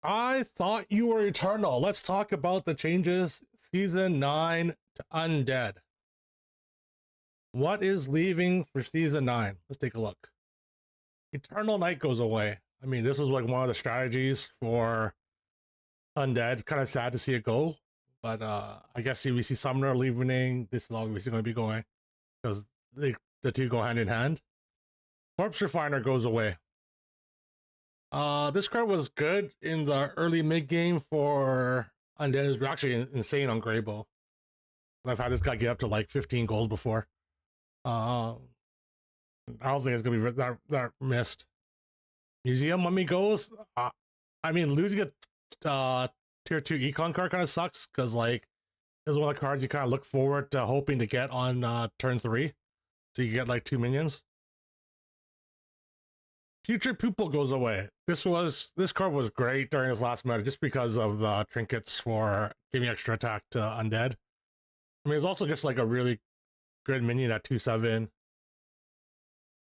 I thought you were eternal. Let's talk about the changes season 9 to Undead. What is leaving for season 9? Let's take a look. Eternal Night goes away. I mean, this was like one of the strategies for Undead. Kind of sad to see it go, but I guess if we see Summoner leaving, this is obviously going to be going because the two go hand in hand. Corpse Refiner goes away. This card was good in the early mid game for Undead. Is actually insane on Greybow. I've had this guy get up to like 15 gold before. I don't think it's gonna be that missed. Museum Mummy goes. I mean, losing a tier 2 econ card kind of sucks because like this is one of the cards you kind of look forward to hoping to get on turn 3, so you get like 2 minions. Future Pupil goes away. This card was great during his last meta just because of the trinkets for giving extra attack to Undead. I mean, it's also just like a really good minion at 2/7.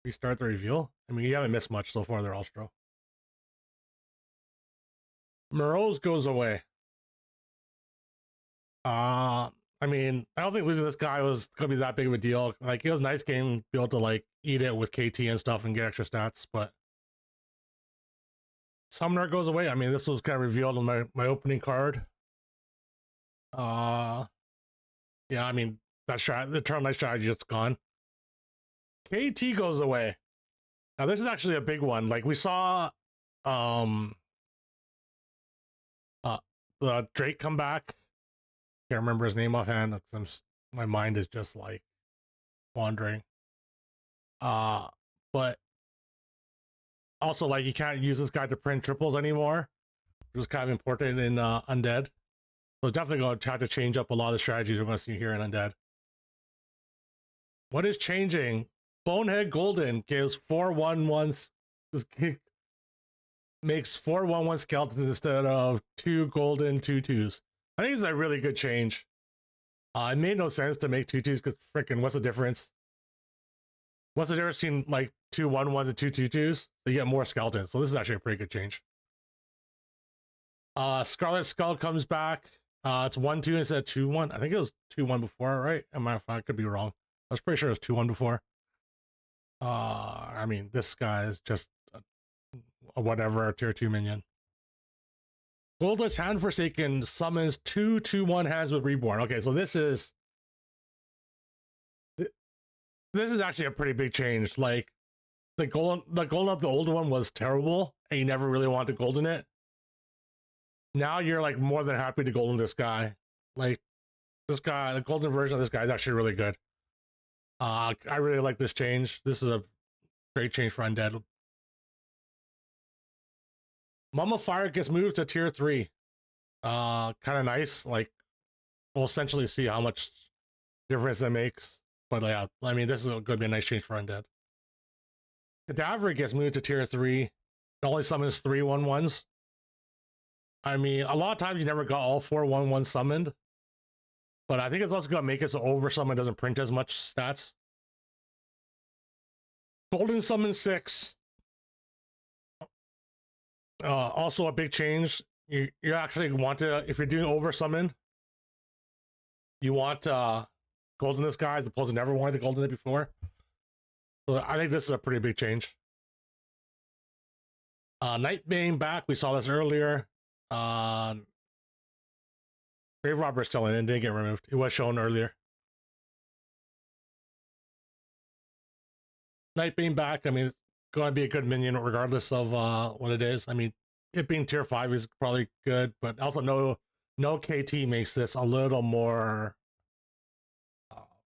Restart the reveal. I mean, you haven't missed much so far there, Alstro. Morose goes away. I mean, I don't think losing this guy was gonna be that big of a deal. Like, it was a nice game, be able to like eat it with KT and stuff and get extra stats, but Summoner goes away. I mean, this was kind of revealed in my opening card. Yeah, I mean, the Eternal Night strategy is gone. KT goes away. Now this is actually a big one. Like we saw the Drake come back. Can't remember his name offhand because my mind is just like wandering. But also like you can't use this guy to print triples anymore, which is kind of important in Undead. So it's definitely going to have to change up a lot of the strategies we're going to see here in Undead. What is changing? Bonehead Golden gives 4/1/1s. Makes 4/1/1 skeletons instead of 2 golden 2/2s. I think it's a really good change. It made no sense to make 2/2s because freaking what's the difference? What's the difference between like 2 1/1s and 2 2/2s? So you get more skeletons. So this is actually a pretty good change. Scarlet Skull comes back. It's 1/2 instead of 2/1. I think it was 2/1 before, right? I could be wrong. I was pretty sure it was 2/1 before. I mean, this guy is just a whatever tier 2 minion. Goldless Hand Forsaken summons 2 2/1 hands with Reborn. Okay, so this is actually a pretty big change. Like the golden of the old one was terrible, and you never really wanted to golden it. Now you're like more than happy to golden this guy. Like this guy, the golden version of this guy is actually really good. I really like this change. This is a great change for Undead. Mummifier gets moved to tier 3. Kind of nice. Like, we'll essentially see how much difference that makes. But yeah, I mean, this is going to be a nice change for Undead. Cadaver gets moved to tier 3. It only summons 3 1/1s. I mean, a lot of times you never got all 4 1/1s summoned. But I think it's also going to make it so over summon doesn't print as much stats. Golden Summon 6. Also a big change. You actually want to, if you're doing over summon, you want golden this guy as opposed to never wanting to golden it before. So I think this is a pretty big change. Nightbane back. We saw this earlier. Grave Robber is still in and didn't get removed. It was shown earlier. Nightbane back. I mean, it's going to be a good minion regardless of what it is. I mean, it being tier 5 is probably good, but also no KT makes this a little more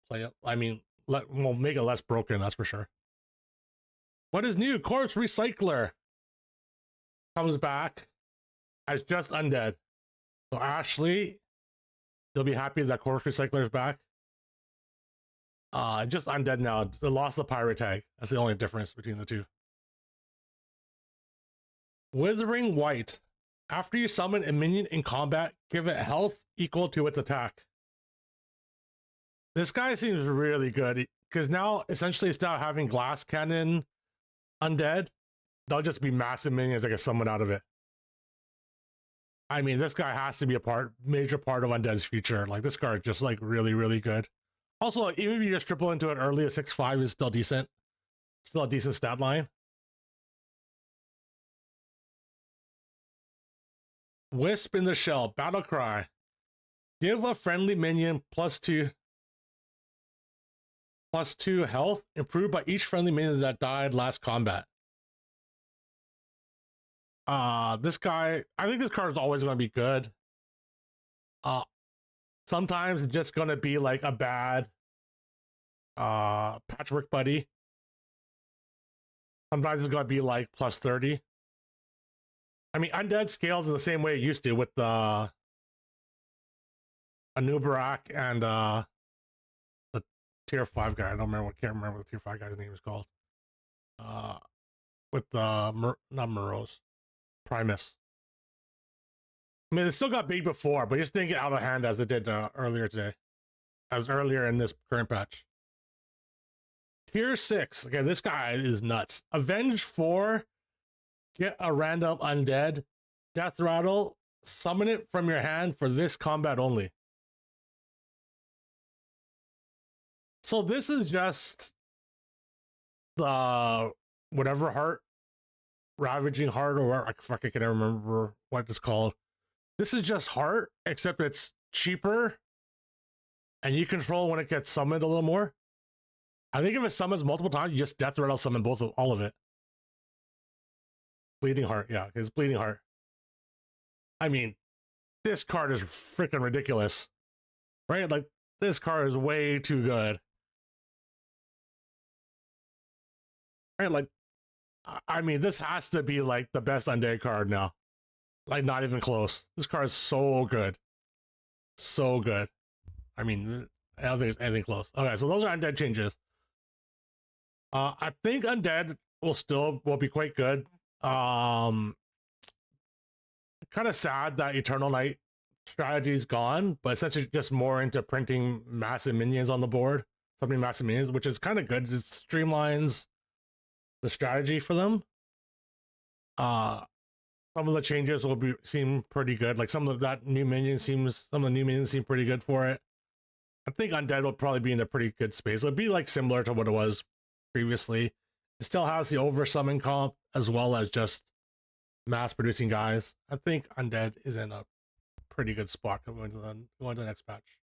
play up. I mean, we'll make it less broken, that's for sure. What is new? Corpse Recycler comes back as just Undead. So Ashley, you'll be happy that Corpse Recycler is back. Just Undead now. They lost the pirate tag. That's the only difference between the two. Withering White. After you summon a minion in combat, give it health equal to its attack. This guy seems really good because now essentially instead of having glass cannon Undead, they'll just be massive minions that get summoned out of it. I mean, this guy has to be a major part of Undead's future. Like this card is just like really, really good. Also, even if you just triple into it early, a 6/5 is still decent. Still a decent stat line. Wisp in the Shell, Battle Cry. Give a friendly minion +2 health, improved by each friendly minion that died last combat. This guy, I think this card is always going to be good. Sometimes it's just going to be like a bad patchwork buddy. Sometimes it's going to be like +30. I mean, Undead scales in the same way it used to with the Anubarak and the tier 5 guy. Can't remember what the tier 5 guy's name is called. With the not Moros, Primus. I mean, it still got big before, but it just didn't get out of hand as it did earlier in this current patch. Tier 6. Okay, this guy is nuts. Avenge 4. Get a random undead. Death Rattle. Summon it from your hand for this combat only. So this is just the whatever heart, ravaging heart, or I fucking can't remember what it's called. This is just heart, except it's cheaper, and you control when it gets summoned a little more. I think if it summons multiple times, you just death rattle summon all of it. Bleeding heart, yeah, it's bleeding heart. I mean, this card is freaking ridiculous, right? Like this card is way too good. Right, like, I mean, this has to be like the best Undead card now. Like, not even close. This card is so good. So good. I mean, I don't think it's anything close. Okay, so those are Undead changes. I think Undead will be quite good. Kind of sad that Eternal Night strategy is gone, but essentially just more into printing massive minions on the board. Something massive minions, which is kind of good. It streamlines the strategy for them. Some of the changes will seem pretty good. Like some of the new minions seem pretty good for it. I think Undead will probably be in a pretty good space. It'll be like similar to what it was previously. It still has the over summon comp as well as just mass producing guys. I think Undead is in a pretty good spot going to the next patch.